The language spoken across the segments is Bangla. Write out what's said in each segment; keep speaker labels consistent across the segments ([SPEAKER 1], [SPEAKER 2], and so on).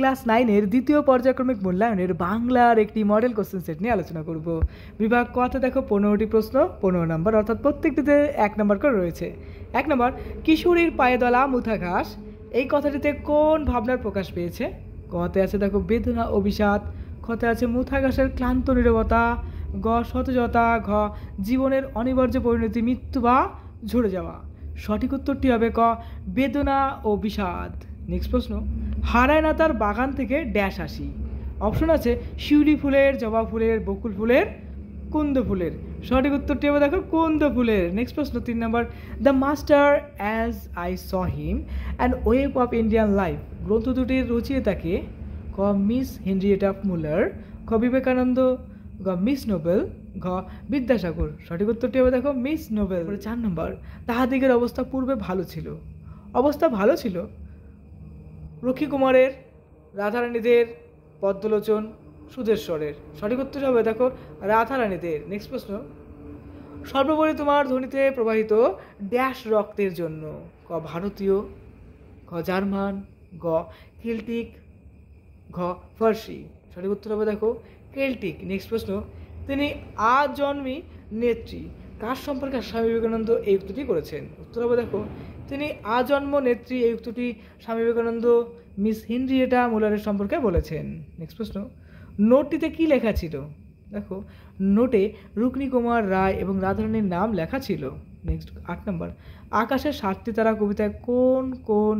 [SPEAKER 1] ক্লাস 9-এর দ্বিতীয় পর্যায়ক্রমিক মূল্যায়নের বাংলার একটি মডেল কোশ্চেন সেট নিয়ে আলোচনা করব। বিভাগ কতে দেখো 15টি প্রশ্ন, 15 নম্বর, অর্থাৎ প্রত্যেকটিতে 1 নম্বর করে রয়েছে। 1 নম্বর, কিশোরীর পায়ে দলা মুথা ঘাস, এই কথাটিতে কোন ভাবনার প্রকাশ পেয়েছে? কতে আছে দেখো বেদনা ও বিষাদ, খতে আছে মুথা ঘাসের ক্লান্ত নীরবতা, গ সতেজতা, ঘ জীবনের অনিবার্য পরিণতি মৃত্যু বা ঝরে যাওয়া। সঠিক উত্তরটি হবে ক বেদনা ও বিষাদ। নেক্সট প্রশ্ন, হারায় না তার বাগান থেকে ড্যাশ আসি। অপশন আছে শিউলি ফুলের, জবা ফুলের, বকুল ফুলের, কুন্দ ফুলের। সঠিক উত্তরটি হবে দেখো কুন্দ ফুলের। নেক্সট প্রশ্ন 3 নম্বর, the master as I saw him and wave of Indian life গ্রন্থ দুটির রচয়িতাকে? ক মিস হেনরিয়েটা মুলার, খ বিবেকানন্দ, গ মিস নোবেল, ঘ বিদ্যাসাগর। সঠিক উত্তরটি হবে দেখো মিস নোবেল। 4 নম্বর, তাহাদিগের অবস্থা পূর্বে ভালো ছিল। অবস্থা ভালো ছিল রক্ষী কুমারের, রাধারানীদের, পদ্মলোচন, সুদেশ্বরের। সঠিক উত্তর হবে দেখো রাধারানীদের। নেক্সট প্রশ্ন, সর্বোপরি তোমার ধ্বনিতে প্রবাহিত ড্যাশ রক্তের জন্য? ক ভারতীয়, খ জার্মান, গ কেল্টিক, ঘ ফার্সি। সঠিক উত্তর হবে দেখো কেল্টিক। নেক্সট প্রশ্ন, তিনি আজন্মী নেত্রী কার সম্পর্কে স্বামী বিবেকানন্দ এই উক্তিটি করেছেন? উত্তর হবে দেখো তিনি আজন্ম নেত্রী এই উক্তিটি স্বামী বিবেকানন্দ মিস হেনরিয়েটা মুলারের সম্পর্কে বলেছেন। নেক্সট প্রশ্ন, নোটটিতে কি লেখা ছিল? দেখো নোটে রুক্মিণী কুমার রায় এবং রাধারানীর নাম লেখা ছিল। নেক্সট 8 নম্বর, আকাশের 7টি তারা কবিতায় কোন কোন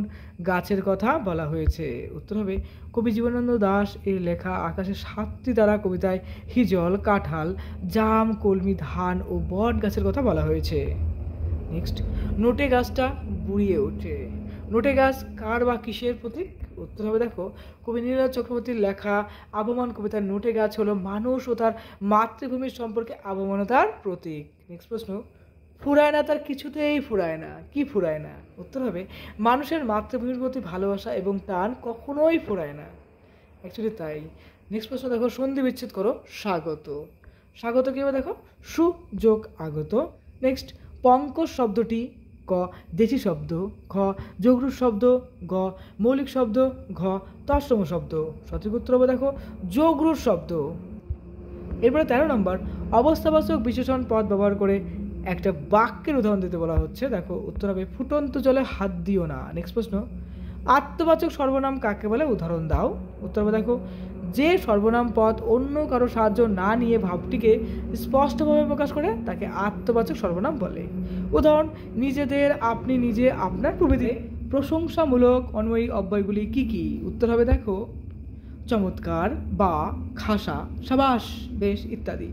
[SPEAKER 1] গাছের কথা বলা হয়েছে? উত্তর হবে কবি জীবনানন্দ দাশ এর লেখা আকাশের 7টি তারা কবিতায় হিজল, কাঁঠাল, জাম, কলমি, ধান ও বট গাছের কথা বলা হয়েছে। নেক্সট, নোটে গাছটা বুড়িয়ে ওঠে, নোটে গাছ কার বা কিসের প্রতীক? উত্তর হবে দেখো কবি নীরজ চক্রবর্তীর লেখা আবহমান কবিতার নোটে গাছ হলো মানুষ ও তার মাতৃভূমির সম্পর্কে আবহমানতার প্রতীক। নেক্সট প্রশ্ন, ফুরায় না তার কিছুতেই ফুরায় না, কি ফুরায় না? উত্তর হবে মানুষের মাতৃভূমির প্রতি ভালোবাসা এবং টান কখনোই ফুরায় না। অ্যাকচুয়ালি তাই। নেক্সট প্রশ্ন দেখো, সন্ধি বিচ্ছেদ করো স্বাগত। স্বাগত কি হবে দেখো সু যোগ আগত। নেক্সট, পঙ্কজ শব্দটি? ক দেশি শব্দ, খ যোগরূপ শব্দ, গ মৌলিক শব্দ, ঘ তৎসম শব্দ। সঠিক উত্তর হবে দেখো যোগরূপ শব্দ। এরপরে 13 নম্বর, অবস্থাবাচক বিশেষণ পদ ব্যবহার করে একটা বাক্যের উদাহরণ দিতে বলা হচ্ছে। দেখো উত্তর হবে ফুটন্ত জলে হাত দিও না। নেক্সট প্রশ্ন, আত্মবাচক সর্বনাম কাকে বলে? উদাহরণ দাও। উত্তর হবে দেখো যে সর্বনাম পদ অন্য কারো সাহায্য না নিয়ে ভাবটিকে স্পষ্টভাবে প্রকাশ করে তাকে আত্মবাচক সর্বনাম বলে। উদাহরণ, নিজেদের, আপনি, নিজে, আপনার প্রভৃতি। প্রশংসামূলক অন্বয়ী অব্যয়গুলি কি কি? উত্তর হবে দেখো চমৎকার, বা, খাসা, সাবাস, বেশ ইত্যাদি।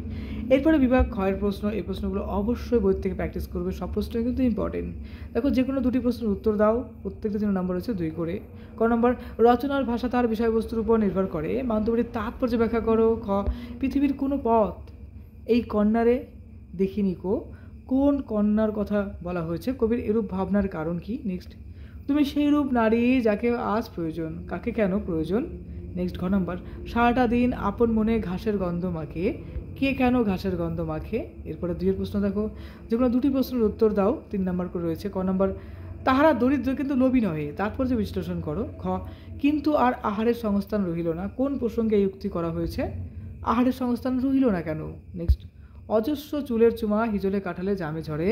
[SPEAKER 1] এরপরে বিভাগ ক্ষয়ের প্রশ্ন। এই প্রশ্নগুলো অবশ্যই বই থেকে প্র্যাকটিস করবে, সব প্রশ্নই কিন্তু ইম্পর্টেন্ট। দেখো যে কোনো 2টি প্রশ্নের উত্তর দাও, প্রত্যেকটা 3 নম্বর হচ্ছে 2 করে। ক নম্বর, রচনার ভাষা তার বিষয়বস্তুর উপর নির্ভর করে, বান্ধবীর তাৎপর্য ব্যাখ্যা করো। খ পৃথিবীর কোনো পথ এই কন্যারে দেখিনি কো, কোন কন্যার কথা বলা হয়েছে, কবির এরূপ ভাবনার কারণ কি? নেক্সট, তুমি সেই রূপ নারী যাকে আজ প্রয়োজন, কাকে কেন প্রয়োজন? নেক্সট ঘ নম্বর, সারাটা দিন আপন মনে ঘাসের গন্ধ মাখে, কে কেন ঘাসের গন্ধ মাখে? এরপরে 2 প্রশ্ন দেখো, যেগুলো 2টি প্রশ্নের উত্তর দাও, 3 নম্বর করে রয়েছে। ক নম্বর, তাহারা দরিদ্র কিন্তু লোভী নহে, তাৎপর্য বিশ্লেষণ করো। খ কিন্তু আর আহারের সংস্থান রহিল না, কোন প্রসঙ্গে এই উক্তি করা হয়েছে? আহারের সংস্থান রহিল না কেন? নেক্সট, অজস্র চুলের চুমা হিজলে কাঠালে জামে ঝরে,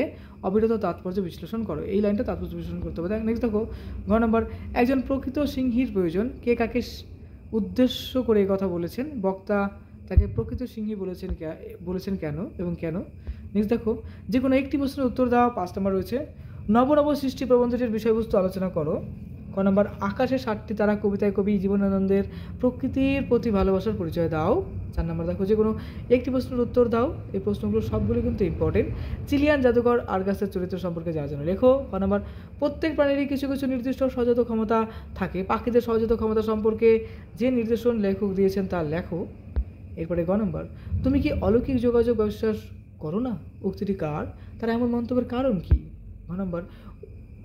[SPEAKER 1] অবিরত তাৎপর্য বিশ্লেষণ করো। এই লাইনটা তাৎপর্য বিশ্লেষণ করতে হবে। নেক্সট দেখো ঘ নম্বর, একজন প্রকৃত সিংহীর প্রয়োজন, কে কাকে উদ্দেশ্য করে এই কথা বলেছেন? বক্তা তাকে প্রকৃত সিংহী বলেছেন কেন এবং কেন? নেক্সট দেখো যে কোনো একটি প্রশ্নের উত্তর দেওয়া। 5 নম্বর রয়েছে, নব সৃষ্টি প্রবন্ধটির বিষয়বস্তু আলোচনা করো। ক নম্বর, আকাশের 7টি তারা কবিতায় কবি জীবনানন্দের প্রকৃতির প্রতি ভালোবাসার পরিচয় দাও। 4 নম্বর দেখো যে কোনো একটি প্রশ্নের উত্তর দাও। এই প্রশ্নগুলো সবগুলো কিন্তু ইম্পর্টেন্ট। চিলিয়ান জাদুকর আরগাসের চরিত্র সম্পর্কে যার জন্য লেখো। ক নম্বর, প্রত্যেক প্রাণীরই কিছু কিছু নির্দিষ্ট সহজাত ক্ষমতা থাকে, পাখিদের সহজাত ক্ষমতা সম্পর্কে যে নির্দেশন লেখক দিয়েছেন তা লেখো। এরপরে গ নম্বর, তুমি কি অলৌকিক যোগাযোগ বিশ্বাস করো না? উক্তিটি কার? তার এমন মন্তব্যের কারণ কি? ঘ নম্বর,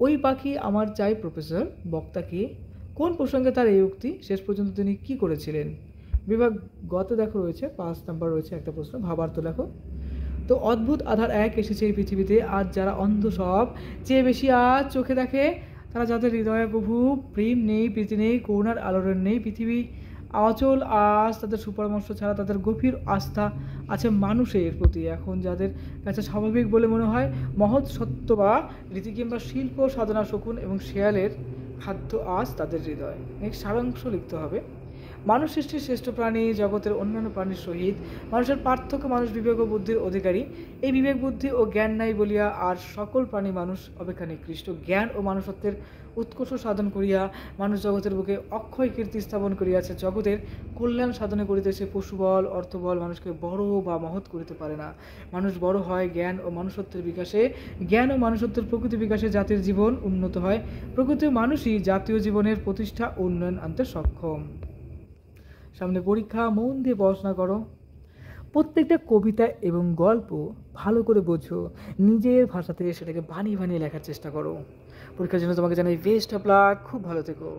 [SPEAKER 1] ওই পাখি আমার চাই প্রফেসর, বক্তাকে কোন প্রসঙ্গে তার এই উক্তি? শেষ পর্যন্ত তিনি কি করেছিলেন? বিভাগ গতে দেখো রয়েছে 5 নম্বর রয়েছে একটা প্রশ্ন, ভাবার্থ লেখো। তো অদ্ভুত আধার এক এসেছে এই পৃথিবীতে, আজ যারা অন্ধ সব চেয়ে বেশি আজ চোখে দেখে, তারা যাদের হৃদয়ে প্রভু প্রেম নেই, প্রীতি নেই, করুণার আলোড়ন নেই, পৃথিবী অচল আজ তাদের সুপরামর্শ ছাড়া, তাদের গভীর আস্থা আছে মানুষের প্রতি। এখন যাদের কাছে স্বাভাবিক বলে মনে হয় মহৎ সত্য বা রীতি কিংবা শিল্প সাধনা শকুন এবং শেয়ালের খাদ্য আজ তাদের হৃদয়। নেক্সট সারাংশ লিখতে হবে। মানুষ সৃষ্টির শ্রেষ্ঠ প্রাণী, জগতের অন্যান্য প্রাণীর সহিত মানুষের পার্থক্য, মানুষ বিবেক ও বুদ্ধির অধিকারী। এই বিবেক বুদ্ধি ও জ্ঞান নাই বলিয়া আর সকল প্রাণী মানুষ অপেক্ষা নিকৃষ্ট। জ্ঞান ও মানুষত্বের উৎকর্ষ সাধন করিয়া মানুষ জগতের বুকে অক্ষয় কীর্তি স্থাপন করিয়াছে। জগতের কল্যাণ সাধনে করিতেছে পশুবল, অর্থবল মানুষকে বড় বা মহৎ করিতে পারে না। মানুষ বড় হয় জ্ঞান ও মানুষত্বের বিকাশে। জ্ঞান ও মানুষত্বের প্রকৃতি বিকাশে জাতির জীবন উন্নত হয়। প্রকৃতি মানুষই জাতীয় জীবনের প্রতিষ্ঠা ও উন্নয়ন আনতে সক্ষম। সামনে পরীক্ষা, মন দিয়ে পড়াশোনা করো। প্রত্যেকটা কবিতা এবং গল্প ভালো করে বোঝো, নিজের ভাষাতে সেটাকে বানিয়ে বানিয়ে লেখার চেষ্টা করো। পরীক্ষার জন্য তোমাকে জানাই বেস্ট অফ লাক, খুব ভালো থেকো।